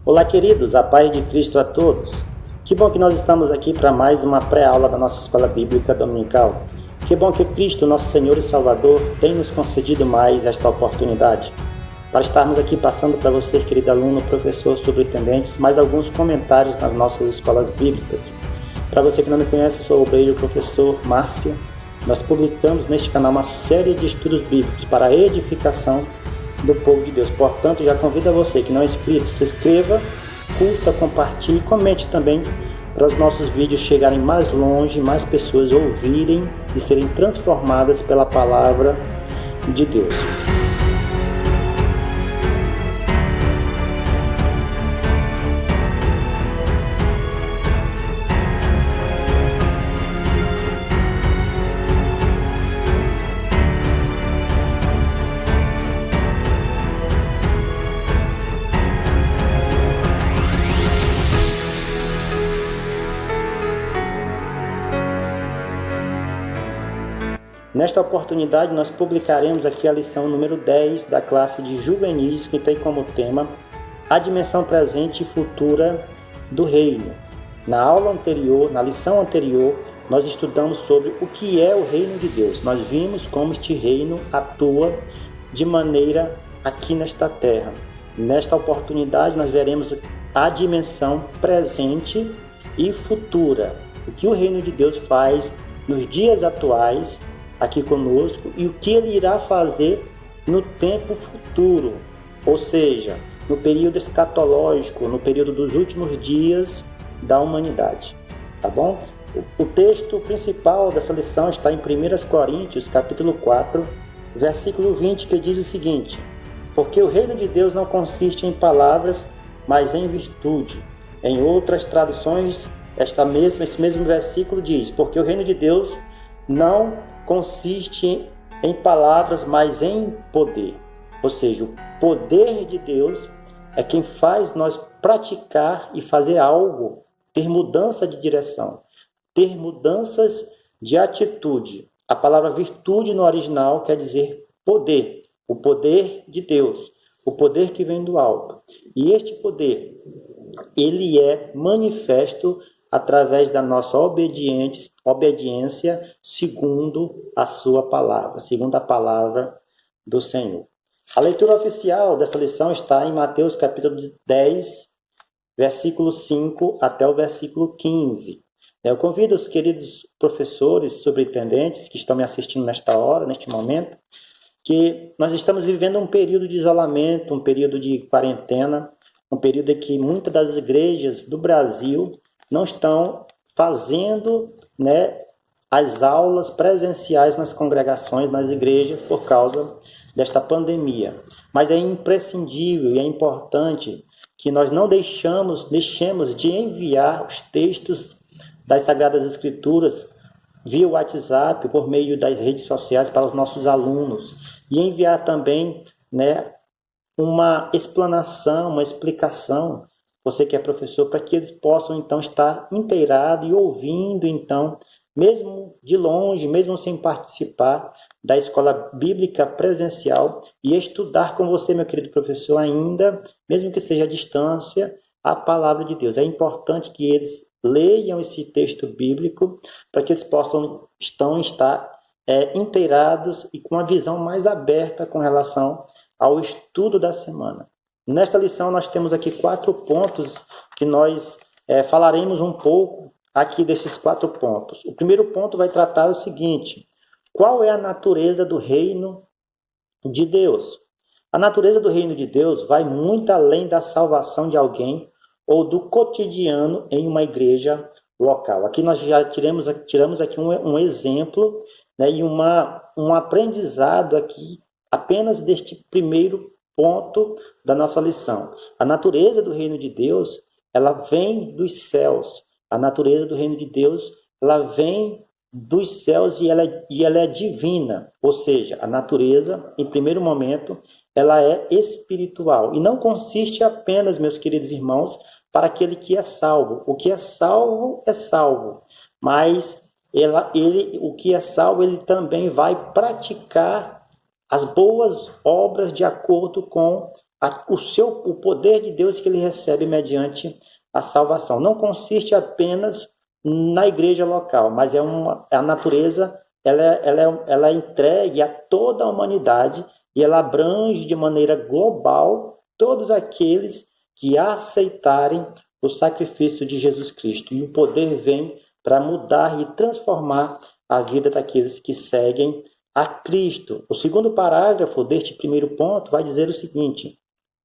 Olá, queridos, a paz de Cristo a todos. Que bom que nós estamos aqui para mais uma pré-aula da nossa Escola Bíblica Dominical. Que bom que Cristo, nosso Senhor e Salvador, tem nos concedido mais esta oportunidade para estarmos aqui passando para você, querido aluno, professor, superintendente, mais alguns comentários nas nossas escolas bíblicas. Para você que não me conhece, eu sou o obreiro professor Márcio. Nós publicamos neste canal uma série de estudos bíblicos para a edificação do povo de Deus. Portanto, já convido a você que não é inscrito, se inscreva, curta, compartilhe e comente também para os nossos vídeos chegarem mais longe, mais pessoas ouvirem e serem transformadas pela palavra de Deus. Nesta oportunidade, nós publicaremos aqui a lição número 10 da classe de juvenis, que tem como tema a dimensão presente e futura do reino. Na aula anterior, na lição anterior, nós estudamos sobre o que é o reino de Deus. Nós vimos como este reino atua de maneira aqui nesta terra. Nesta oportunidade, nós veremos a dimensão presente e futura. O que o reino de Deus faz nos dias atuais aqui conosco e o que ele irá fazer no tempo futuro, ou seja, no período escatológico, no período dos últimos dias da humanidade, tá bom? O texto principal dessa lição está em 1 Coríntios, capítulo 4, versículo 20, que diz o seguinte: porque o reino de Deus não consiste em palavras, mas em virtude. Em outras traduções, esse mesmo versículo diz: porque o reino de Deus não consiste em palavras, mas em poder. Ou seja, o poder de Deus é quem faz nós praticar e fazer algo, ter mudança de direção, ter mudanças de atitude. A palavra virtude no original quer dizer poder, o poder de Deus, o poder que vem do alto. E este poder, ele é manifesto através da nossa obediência segundo a sua palavra, segundo a palavra do Senhor. A leitura oficial dessa lição está em Mateus capítulo 10, versículo 5 até o versículo 15. Eu convido os queridos professores, superintendentes que estão me assistindo nesta hora, neste momento, que nós estamos vivendo um período de isolamento, um período de quarentena, um período em que muitas das igrejas do Brasil não estão fazendo, as aulas presenciais nas congregações, nas igrejas, por causa desta pandemia. Mas é imprescindível e é importante que nós não deixemos de enviar os textos das Sagradas Escrituras via WhatsApp, por meio das redes sociais, para os nossos alunos. E enviar também uma explanação, uma explicação, você que é professor, para que eles possam, então, estar inteirados e ouvindo, então, mesmo de longe, mesmo sem participar da escola bíblica presencial, e estudar com você, meu querido professor, ainda, mesmo que seja à distância, a palavra de Deus. É importante que eles leiam esse texto bíblico para que eles possam estar inteirados e com uma visão mais aberta com relação ao estudo da semana. Nesta lição, nós temos aqui 4 pontos que nós falaremos um pouco aqui desses 4 pontos. O primeiro ponto vai tratar o seguinte: qual é a natureza do reino de Deus? A natureza do reino de Deus vai muito além da salvação de alguém ou do cotidiano em uma igreja local. Aqui nós já tiramos aqui um exemplo, e um aprendizado aqui apenas deste primeiro ponto da nossa lição. A natureza do reino de Deus, ela vem dos céus. A natureza do reino de Deus, ela vem dos céus e ela é divina. Ou seja, a natureza, em primeiro momento, ela é espiritual. E não consiste apenas, meus queridos irmãos, para aquele que é salvo. O que é salvo. Mas o que é salvo, ele também vai praticar as boas obras de acordo com o poder de Deus que ele recebe mediante a salvação. Não consiste apenas na igreja local, mas a natureza, ela é entregue a toda a humanidade e ela abrange de maneira global todos aqueles que aceitarem o sacrifício de Jesus Cristo. E o poder vem para mudar e transformar a vida daqueles que seguem a Cristo. O segundo parágrafo deste primeiro ponto vai dizer o seguinte: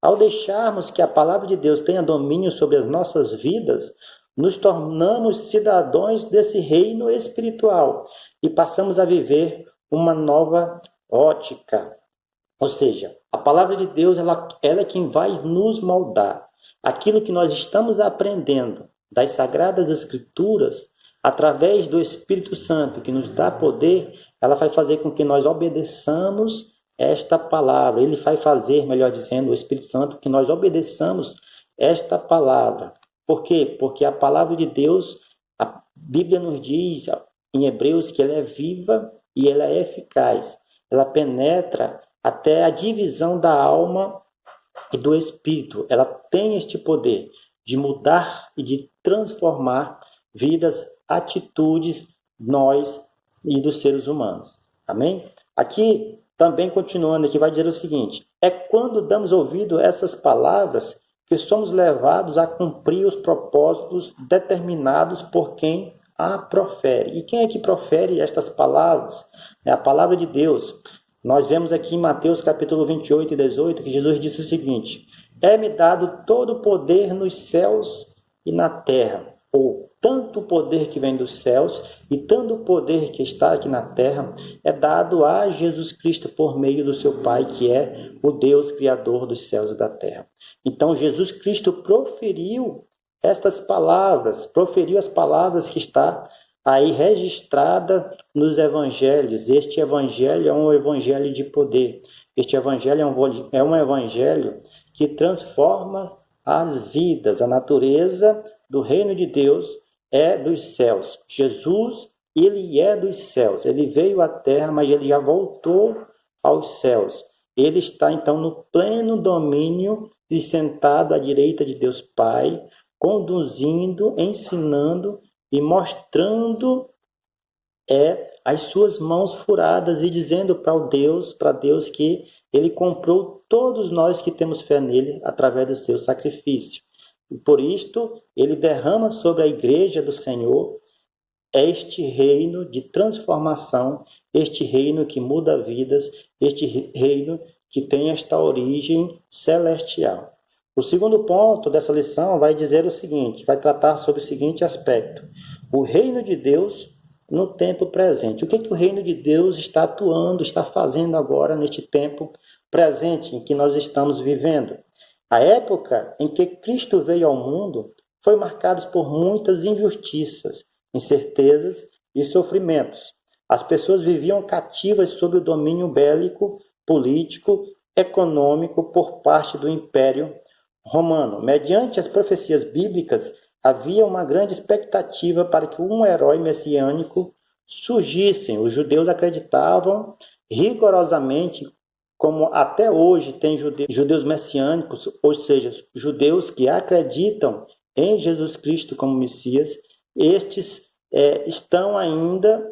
ao deixarmos que a palavra de Deus tenha domínio sobre as nossas vidas, nos tornamos cidadãos desse reino espiritual e passamos a viver uma nova ótica. Ou seja, a palavra de Deus ela é quem vai nos moldar. Aquilo que nós estamos aprendendo das Sagradas Escrituras, através do Espírito Santo, que nos dá poder, ela vai fazer com que nós obedeçamos esta palavra. Ele vai fazer, melhor dizendo, o Espírito Santo, que nós obedeçamos esta palavra. Por quê? Porque a palavra de Deus, a Bíblia nos diz em Hebreus que ela é viva e ela é eficaz. Ela penetra até a divisão da alma e do espírito. Ela tem este poder de mudar e de transformar vidas, atitudes, nós e dos seres humanos. Amém? Aqui, também continuando, aqui vai dizer o seguinte: é quando damos ouvido a essas palavras que somos levados a cumprir os propósitos determinados por quem a profere. E quem é que profere estas palavras? É a palavra de Deus. Nós vemos aqui em Mateus capítulo 28 e 18 que Jesus disse o seguinte: é-me dado todo o poder nos céus e na terra. Ou tanto o poder que vem dos céus e tanto o poder que está aqui na terra é dado a Jesus Cristo por meio do seu Pai, que é o Deus Criador dos céus e da terra. Então Jesus Cristo proferiu estas palavras, proferiu as palavras que está aí registrada nos evangelhos. Este evangelho é um evangelho de poder. Este evangelho é um evangelho que transforma as vidas. A natureza do reino de Deus é dos céus. Jesus, ele é dos céus. Ele veio à terra, mas ele já voltou aos céus. Ele está, então, no pleno domínio e sentado à direita de Deus Pai, conduzindo, ensinando e mostrando as suas mãos furadas e dizendo para Deus que ele comprou todos nós que temos fé nele através do seu sacrifício. E por isto, ele derrama sobre a igreja do Senhor este reino de transformação, este reino que muda vidas, este reino que tem esta origem celestial. O segundo ponto dessa lição vai dizer o seguinte, vai tratar sobre o seguinte aspecto: o reino de Deus no tempo presente. O que o reino de Deus está atuando, está fazendo agora neste tempo presente em que nós estamos vivendo? A época em que Cristo veio ao mundo foi marcada por muitas injustiças, incertezas e sofrimentos. As pessoas viviam cativas sob o domínio bélico, político, econômico por parte do Império Romano. Mediante as profecias bíblicas, havia uma grande expectativa para que um herói messiânico surgisse. Os judeus acreditavam rigorosamente, como até hoje tem judeus messiânicos, ou seja, judeus que acreditam em Jesus Cristo como Messias. Estes estão ainda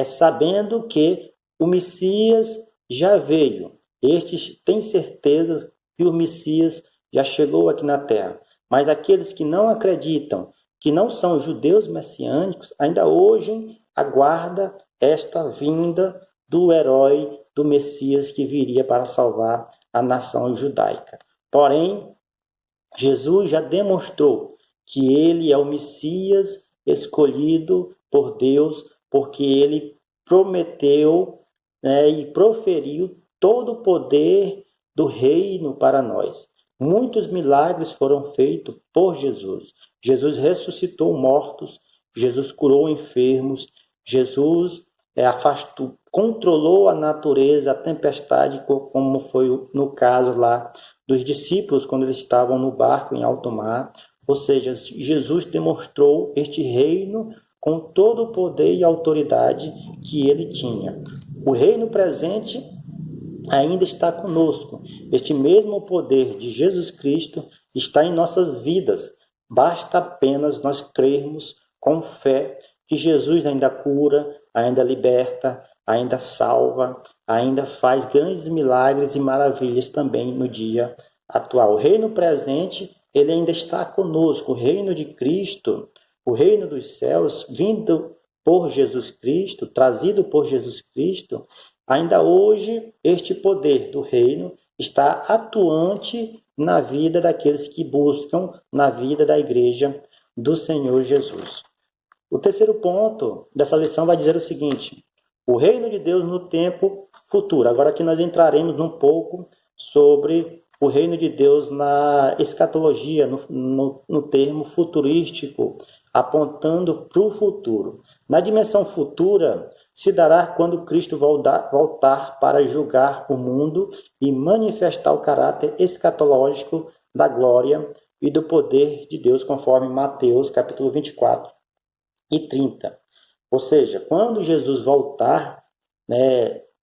sabendo que o Messias já veio. Estes têm certeza que o Messias já chegou aqui na terra. Mas aqueles que não acreditam, que não são judeus messiânicos, ainda hoje aguardam esta vinda do herói, do Messias que viria para salvar a nação judaica. Porém, Jesus já demonstrou que ele é o Messias escolhido por Deus, porque ele prometeu e proferiu todo o poder do reino para nós. Muitos milagres foram feitos por Jesus. Jesus ressuscitou mortos, Jesus curou enfermos, Jesus controlou a natureza, a tempestade, como foi no caso lá dos discípulos, quando eles estavam no barco em alto mar. Ou seja, Jesus demonstrou este reino com todo o poder e autoridade que ele tinha. O reino presente ainda está conosco. Este mesmo poder de Jesus Cristo está em nossas vidas. Basta apenas nós crermos com fé que Jesus ainda cura, ainda liberta, ainda salva, ainda faz grandes milagres e maravilhas também no dia atual. O reino presente, ele ainda está conosco. O reino de Cristo, o reino dos céus, vindo por Jesus Cristo, trazido por Jesus Cristo, ainda hoje este poder do reino está atuante na vida daqueles que buscam, na vida da igreja do Senhor Jesus. O terceiro ponto dessa lição vai dizer o seguinte: o reino de Deus no tempo futuro. Agora que nós entraremos um pouco sobre o reino de Deus na escatologia, no termo futurístico, apontando para o futuro. Na dimensão futura, se dará quando Cristo voltar para julgar o mundo e manifestar o caráter escatológico da glória e do poder de Deus, conforme Mateus capítulo 24 e 30. Ou seja, quando Jesus voltar,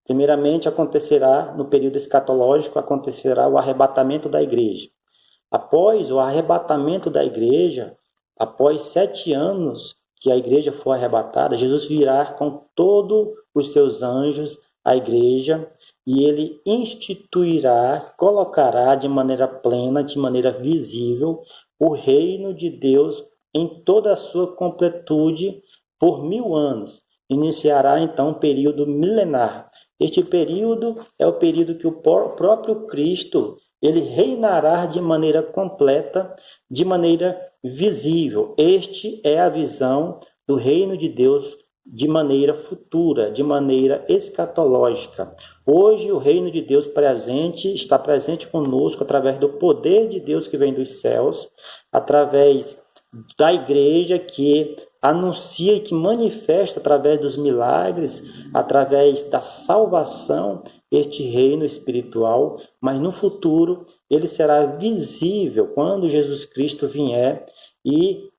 primeiramente acontecerá, no período escatológico, acontecerá o arrebatamento da igreja. Após o arrebatamento da igreja, após 7 anos que a igreja for arrebatada, Jesus virá com todos os seus anjos à igreja e ele instituirá, colocará de maneira plena, de maneira visível, o reino de Deus em toda a sua completude por 1000 anos. Iniciará então um período milenar. Este período é o período que o próprio Cristo ele reinará de maneira completa, de maneira visível. Este é a visão do reino de Deus de maneira futura, de maneira escatológica. Hoje o reino de Deus está presente conosco através do poder de Deus que vem dos céus, através da igreja que anuncia e que manifesta através dos milagres, através da salvação, este reino espiritual, mas no futuro ele será visível quando Jesus Cristo vier e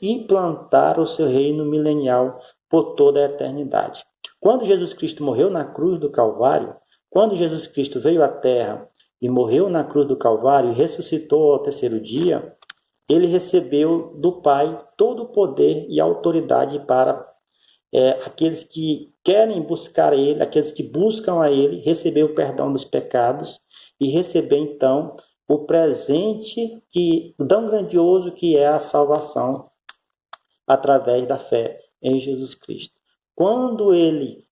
implantar o seu reino milenial por toda a eternidade. Quando Jesus Cristo morreu na cruz do Calvário, quando Jesus Cristo veio à terra e morreu na cruz do Calvário e ressuscitou ao terceiro dia, ele recebeu do Pai todo o poder e autoridade para aqueles que querem buscar Ele, aqueles que buscam a Ele, receber o perdão dos pecados e receber então o presente tão grandioso que é a salvação através da fé em Jesus Cristo. Quando ele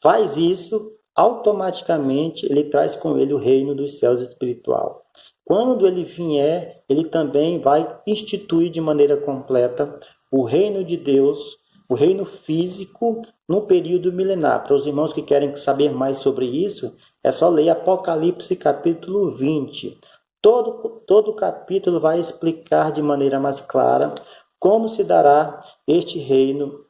faz isso, automaticamente ele traz com ele o reino dos céus espiritual. Quando ele vier, ele também vai instituir de maneira completa o reino de Deus, o reino físico, no período milenar. Para os irmãos que querem saber mais sobre isso, é só ler Apocalipse capítulo 20. Todo capítulo vai explicar de maneira mais clara como se dará este reino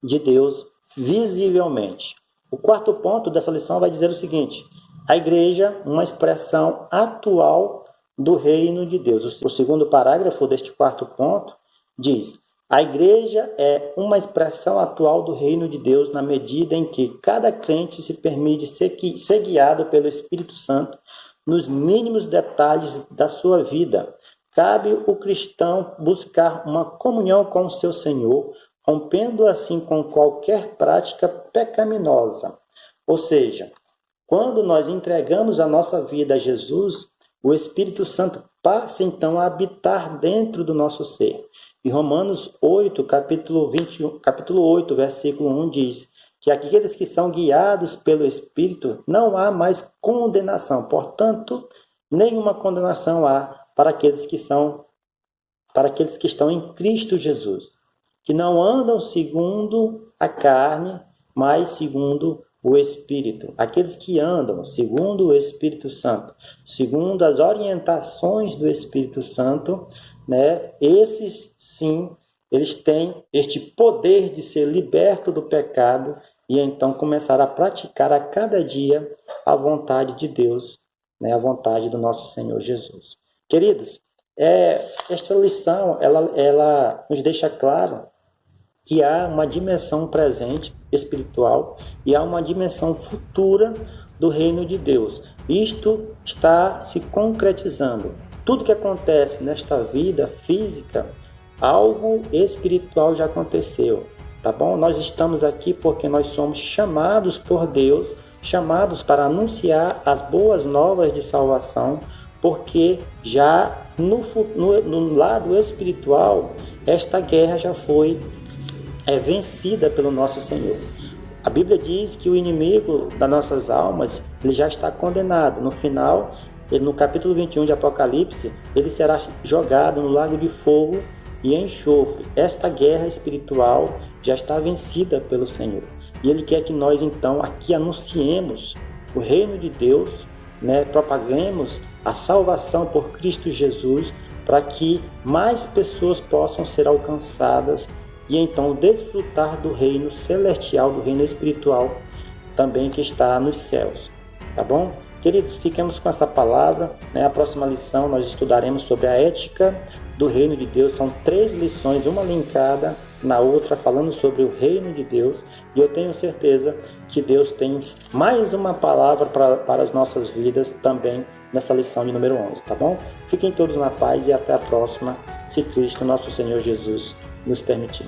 de Deus visivelmente. O quarto ponto dessa lição vai dizer o seguinte: a igreja, uma expressão atual do reino de Deus. O segundo parágrafo deste quarto ponto diz: a igreja é uma expressão atual do reino de Deus na medida em que cada crente se permite ser guiado pelo Espírito Santo nos mínimos detalhes da sua vida. Cabe o cristão buscar uma comunhão com o seu Senhor, rompendo assim com qualquer prática pecaminosa. Ou seja, quando nós entregamos a nossa vida a Jesus, o Espírito Santo passa então a habitar dentro do nosso ser. Em Romanos 8, capítulo 8, versículo 1 diz que aqueles que são guiados pelo Espírito não há mais condenação. Portanto, nenhuma condenação há para aqueles que estão em Cristo Jesus, que não andam segundo a carne, mas segundo o Espírito. Aqueles que andam segundo o Espírito Santo, segundo as orientações do Espírito Santo, esses sim, eles têm este poder de ser liberto do pecado e então começar a praticar a cada dia a vontade de Deus, a vontade do nosso Senhor Jesus. Queridos, esta lição ela nos deixa claro que há uma dimensão presente espiritual e há uma dimensão futura do reino de Deus. Isto está se concretizando. Tudo que acontece nesta vida física, algo espiritual já aconteceu, tá bom? Nós estamos aqui porque nós somos chamados por Deus, chamados para anunciar as boas novas de salvação, porque já no lado espiritual, esta guerra já foi vencida pelo nosso Senhor. A Bíblia diz que o inimigo das nossas almas, ele já está condenado. No final, no capítulo 21 de Apocalipse, ele será jogado no lago de fogo e enxofre. Esta guerra espiritual já está vencida pelo Senhor. E Ele quer que nós, então, aqui anunciemos o reino de Deus, propaguemos a salvação por Cristo Jesus, para que mais pessoas possam ser alcançadas e, então, desfrutar do reino celestial, do reino espiritual também que está nos céus. Tá bom? Queridos, fiquemos com essa palavra. A próxima lição nós estudaremos sobre a ética do reino de Deus. São 3 lições, uma linkada na outra, falando sobre o reino de Deus. E eu tenho certeza que Deus tem mais uma palavra para as nossas vidas também nessa lição de número 11, tá bom? Fiquem todos na paz e até a próxima, se Cristo, nosso Senhor Jesus, nos permitir.